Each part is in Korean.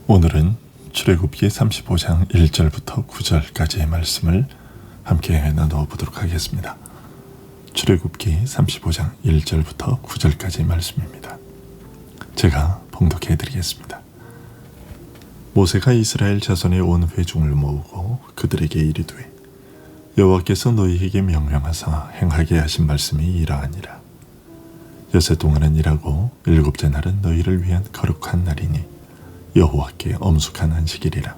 오늘은 출애굽기 35장 1절부터 9절까지의 말씀을 함께 나눠보도록 하겠습니다. 출애굽기 35장 1절부터 9절까지의 말씀입니다. 제가 봉독해 드리겠습니다. 모세가 이스라엘 자손의 온 회중을 모으고 그들에게 이르되 여호와께서 너희에게 명령하사 행하게 하신 말씀이 이러하니라. 여세 동안은 일하고 일곱째 날은 너희를 위한 거룩한 날이니 여호와께 엄숙한 안식일이라.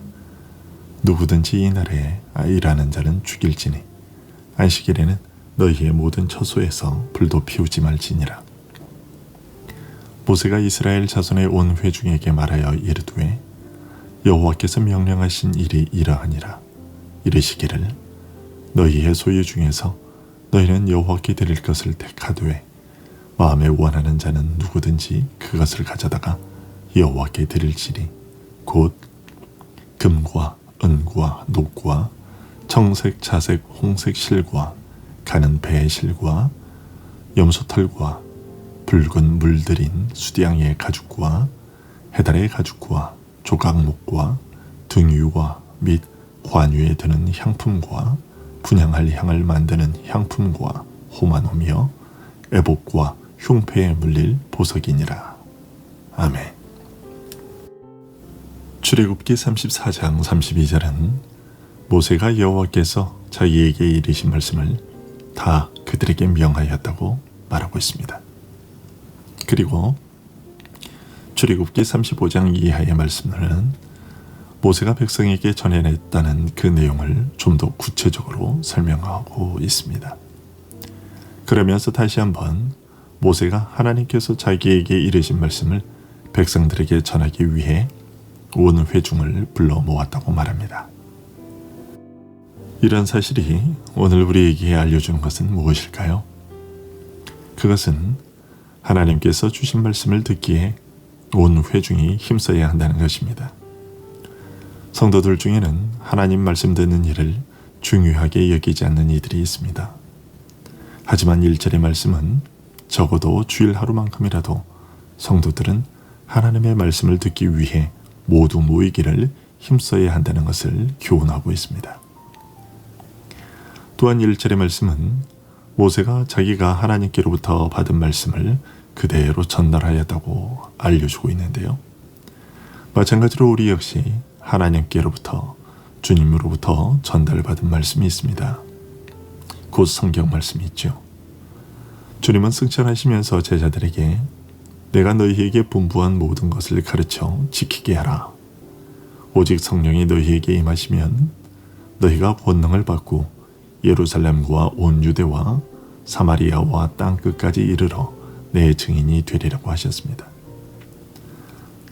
누구든지 이 날에 일하는 자는 죽일지니 안식일에는 너희의 모든 처소에서 불도 피우지 말지니라. 모세가 이스라엘 자손의 온 회중에게 말하여 이르되 여호와께서 명령하신 일이 이러하니라. 이르시기를 너희의 소유 중에서 너희는 여호와께 드릴 것을 택하되 마음에 원하는 자는 누구든지 그것을 가져다가 여호와께 드릴지니 곧 금과 은과 녹과 청색, 자색, 홍색 실과 가는 배의 실과 염소털과 붉은 물들인 수디양의 가죽과 해달의 가죽과 조각목과 등유와 및 관유에 드는 향품과 분향할 향을 만드는 향품과 호마노며 애복과 흉패에 물릴 보석이니라. 아멘. 출애굽기 34장 32절은 모세가 여호와께서 자기에게 이르신 말씀을 다 그들에게 명하였다고 말하고 있습니다. 그리고 출애굽기 35장 이하의 말씀들은 모세가 백성에게 전해냈다는 그 내용을 좀 더 구체적으로 설명하고 있습니다. 그러면서 다시 한번 모세가 하나님께서 자기에게 이르신 말씀을 백성들에게 전하기 위해 온 회중을 불러 모았다고 말합니다. 이런 사실이 오늘 우리에게 알려주는 것은 무엇일까요? 그것은 하나님께서 주신 말씀을 듣기에 온 회중이 힘써야 한다는 것입니다. 성도들 중에는 하나님 말씀 듣는 일을 중요하게 여기지 않는 이들이 있습니다. 하지만 1절의 말씀은 적어도 주일 하루만큼이라도 성도들은 하나님의 말씀을 듣기 위해 모두 모이기를 힘써야 한다는 것을 교훈하고 있습니다. 또한 1절의 말씀은 모세가 자기가 하나님께로부터 받은 말씀을 그대로 전달하였다고 알려주고 있는데요. 마찬가지로 우리 역시 하나님께로부터 주님으로부터 전달받은 말씀이 있습니다. 곧 성경 말씀이 있죠. 주님은 승천하시면서 제자들에게 내가 너희에게 분부한 모든 것을 가르쳐 지키게 하라. 오직 성령이 너희에게 임하시면 너희가 권능을 받고 예루살렘과 온 유대와 사마리아와 땅 끝까지 이르러 내 증인이 되리라고 하셨습니다.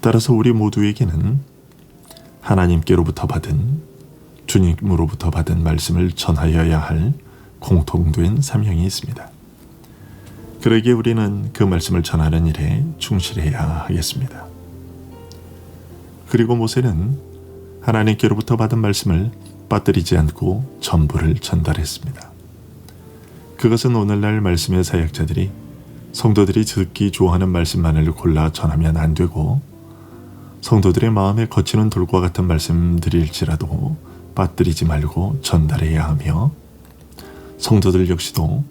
따라서 우리 모두에게는 하나님께로부터 받은 주님으로부터 받은 말씀을 전하여야 할 공통된 사명이 있습니다. 그러기에 우리는 그 말씀을 전하는 일에 충실해야 하겠습니다. 그리고 모세는 하나님께로부터 받은 말씀을 빠뜨리지 않고 전부를 전달했습니다. 그것은 오늘날 말씀의 사역자들이 성도들이 듣기 좋아하는 말씀만을 골라 전하면 안 되고 성도들의 마음에 거치는 돌과 같은 말씀들일지라도 빠뜨리지 말고 전달해야 하며 성도들 역시도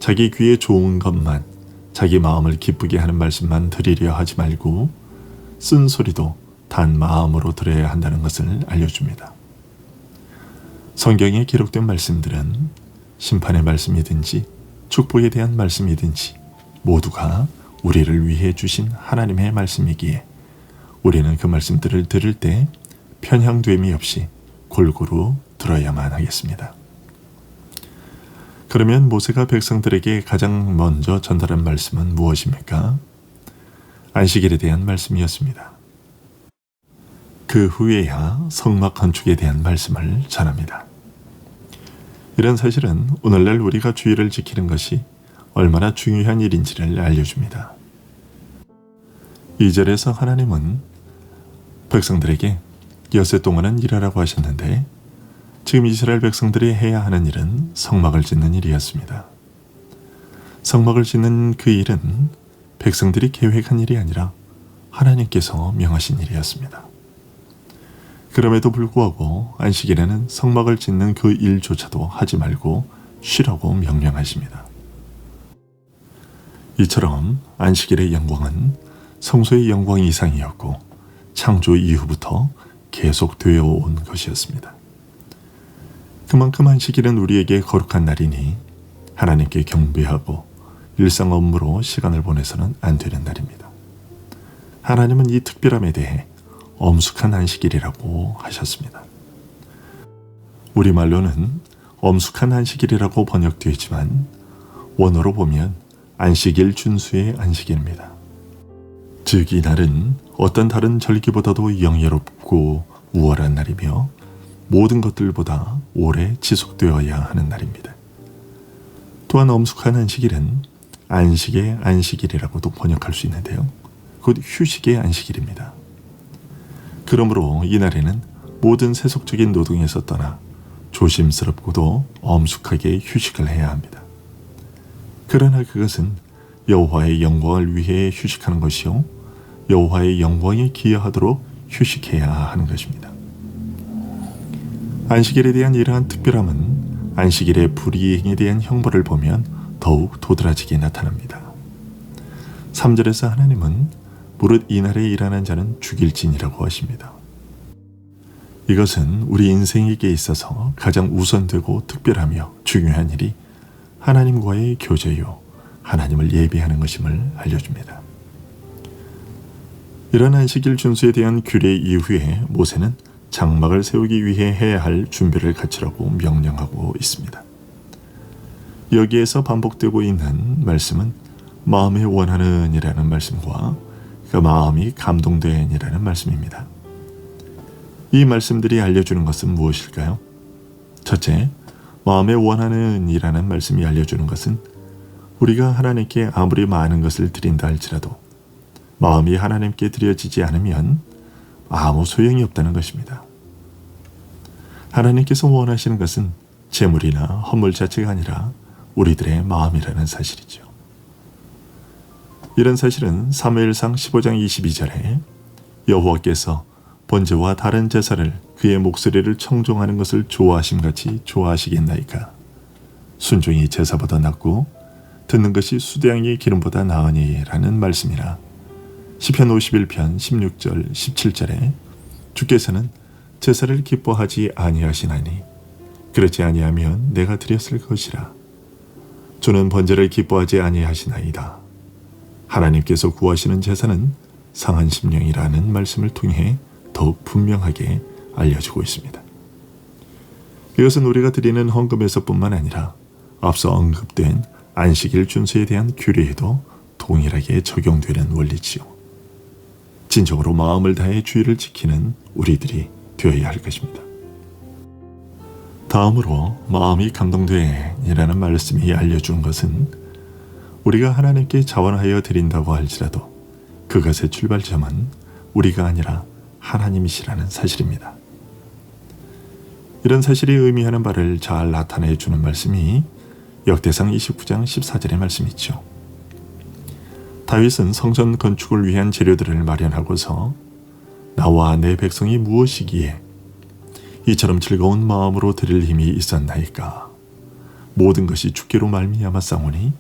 자기 귀에 좋은 것만, 자기 마음을 기쁘게 하는 말씀만 드리려 하지 말고 쓴소리도 단 마음으로 들어야 한다는 것을 알려줍니다. 성경에 기록된 말씀들은 심판의 말씀이든지 축복에 대한 말씀이든지 모두가 우리를 위해 주신 하나님의 말씀이기에 우리는 그 말씀들을 들을 때 편향됨이 없이 골고루 들어야만 하겠습니다. 그러면 모세가 백성들에게 가장 먼저 전달한 말씀은 무엇입니까? 안식일에 대한 말씀이었습니다. 그 후에야 성막 건축에 대한 말씀을 전합니다. 이런 사실은 오늘날 우리가 주일을 지키는 것이 얼마나 중요한 일인지를 알려줍니다. 2절에서 하나님은 백성들에게 엿새 동안은 일하라고 하셨는데 지금 이스라엘 백성들이 해야 하는 일은 성막을 짓는 일이었습니다. 성막을 짓는 그 일은 백성들이 계획한 일이 아니라 하나님께서 명하신 일이었습니다. 그럼에도 불구하고 안식일에는 성막을 짓는 그 일조차도 하지 말고 쉬라고 명령하십니다. 이처럼 안식일의 영광은 성소의 영광 이상이었고 창조 이후부터 계속되어 온 것이었습니다. 그만큼 안식일은 우리에게 거룩한 날이니 하나님께 경배하고 일상 업무로 시간을 보내서는 안 되는 날입니다. 하나님은 이 특별함에 대해 엄숙한 안식일이라고 하셨습니다. 우리말로는 엄숙한 안식일이라고 번역되어 있지만 원어로 보면 안식일 준수의 안식일입니다. 즉 이 날은 어떤 다른 절기보다도 영예롭고 우월한 날이며 모든 것들보다 오래 지속되어야 하는 날입니다. 또한 엄숙한 안식일은 안식의 안식일이라고도 번역할 수 있는데요. 곧 휴식의 안식일입니다. 그러므로 이 날에는 모든 세속적인 노동에서 떠나 조심스럽고도 엄숙하게 휴식을 해야 합니다. 그러나 그것은 여호와의 영광을 위해 휴식하는 것이요 여호와의 영광에 기여하도록 휴식해야 하는 것입니다. 안식일에 대한 이러한 특별함은 안식일의 불이행에 대한 형벌을 보면 더욱 도드라지게 나타납니다. 3절에서 하나님은 무릇 이날에 일하는 자는 죽일지니라고 하십니다. 이것은 우리 인생에게 있어서 가장 우선되고 특별하며 중요한 일이 하나님과의 교제요, 하나님을 예배하는 것임을 알려줍니다. 이런 안식일 준수에 대한 규례 이후에 모세는 장막을 세우기 위해 해야 할 준비를 갖추라고 명령하고 있습니다. 여기에서 반복되고 있는 말씀은 마음에 원하는 이라는 말씀과 그 마음이 감동된 이라는 말씀입니다. 이 말씀들이 알려주는 것은 무엇일까요? 첫째, 마음에 원하는 이라는 말씀이 알려주는 것은 우리가 하나님께 아무리 많은 것을 드린다 할지라도 마음이 하나님께 드려지지 않으면 아무 소용이 없다는 것입니다. 하나님께서 원하시는 것은 재물이나 허물 자체가 아니라 우리들의 마음이라는 사실이죠. 이런 사실은 사무엘상 15장 22절에 여호와께서 번제와 다른 제사를 그의 목소리를 청종하는 것을 좋아하심같이 좋아하시겠나이까. 순종이 제사보다 낫고 듣는 것이 수대양의 기름보다 나으니 라는 말씀이라. 시편 51편 16절 17절에 주께서는 제사를 기뻐하지 아니하시나니 그렇지 아니하면 내가 드렸을 것이라. 주는 번제를 기뻐하지 아니하시나이다. 하나님께서 구하시는 제사는 상한 심령이라는 말씀을 통해 더욱 분명하게 알려주고 있습니다. 이것은 우리가 드리는 헌금에서뿐만 아니라 앞서 언급된 안식일 준수에 대한 규례에도 동일하게 적용되는 원리지요. 진정으로 마음을 다해 주의를 지키는 우리들이 되어야 할 것입니다. 다음으로 마음이 감동돼 이라는 말씀이 알려주는 것은 우리가 하나님께 자원하여 드린다고 할지라도 그것의 출발점은 우리가 아니라 하나님이시라는 사실입니다. 이런 사실이 의미하는 바를 잘 나타내 주는 말씀이 역대상 29장 14절의 말씀이죠. 다윗은 성전 건축을 위한 재료들을 마련하고서 나와 내 백성이 무엇이기에 이처럼 즐거운 마음으로 드릴 힘이 있었나이까. 모든 것이 주께로 말미암아 싸우니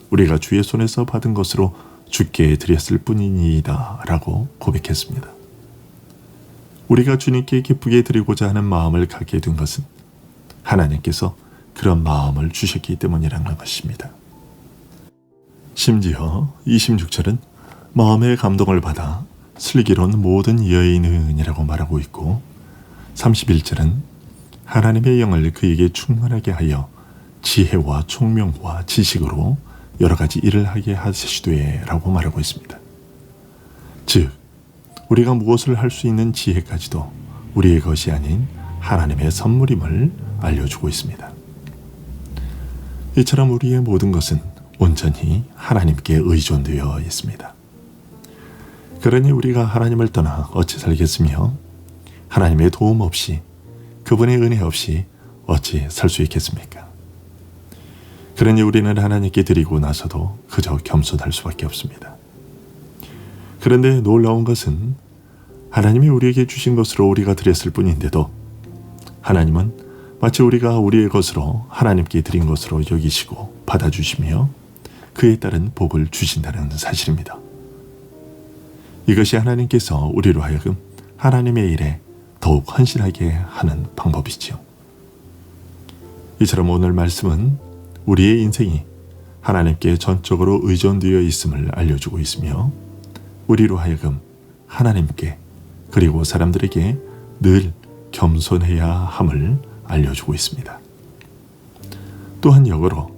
우리가 주의 손에서 받은 것으로 주께 드렸을 뿐이니이다 라고 고백했습니다. 우리가 주님께 기쁘게 드리고자 하는 마음을 갖게 된 것은 하나님께서 그런 마음을 주셨기 때문이라는 것입니다. 심지어 26절은 마음의 감동을 받아 슬기로운 모든 여인은 이라고 말하고 있고 31절은 하나님의 영을 그에게 충만하게 하여 지혜와 총명과 지식으로 여러 가지 일을 하게 하시되 라고 말하고 있습니다. 즉 우리가 무엇을 할 수 있는 지혜까지도 우리의 것이 아닌 하나님의 선물임을 알려주고 있습니다. 이처럼 우리의 모든 것은 온전히 하나님께 의존되어 있습니다. 그러니 우리가 하나님을 떠나 어찌 살겠으며 하나님의 도움 없이 그분의 은혜 없이 어찌 살 수 있겠습니까? 그러니 우리는 하나님께 드리고 나서도 그저 겸손할 수밖에 없습니다. 그런데 놀라운 것은 하나님이 우리에게 주신 것으로 우리가 드렸을 뿐인데도 하나님은 마치 우리가 우리의 것으로 하나님께 드린 것으로 여기시고 받아주시며 그에 따른 복을 주신다는 사실입니다. 이것이 하나님께서 우리로 하여금 하나님의 일에 더욱 헌신하게 하는 방법이지요. 이처럼 오늘 말씀은 우리의 인생이 하나님께 전적으로 의존되어 있음을 알려주고 있으며 우리로 하여금 하나님께 그리고 사람들에게 늘 겸손해야 함을 알려주고 있습니다. 또한 역으로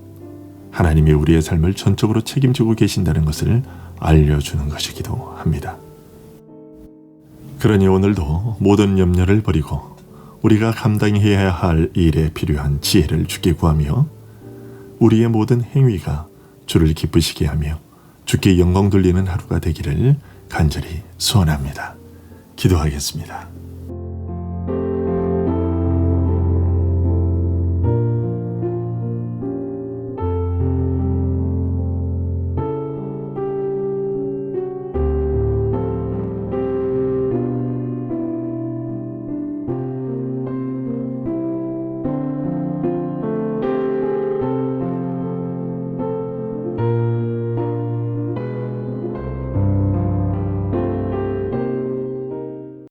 하나님이 우리의 삶을 전적으로 책임지고 계신다는 것을 알려주는 것이기도 합니다. 그러니 오늘도 모든 염려를 버리고 우리가 감당해야 할 일에 필요한 지혜를 주께 구하며 우리의 모든 행위가 주를 기쁘시게 하며 주께 영광 돌리는 하루가 되기를 간절히 소원합니다. 기도하겠습니다.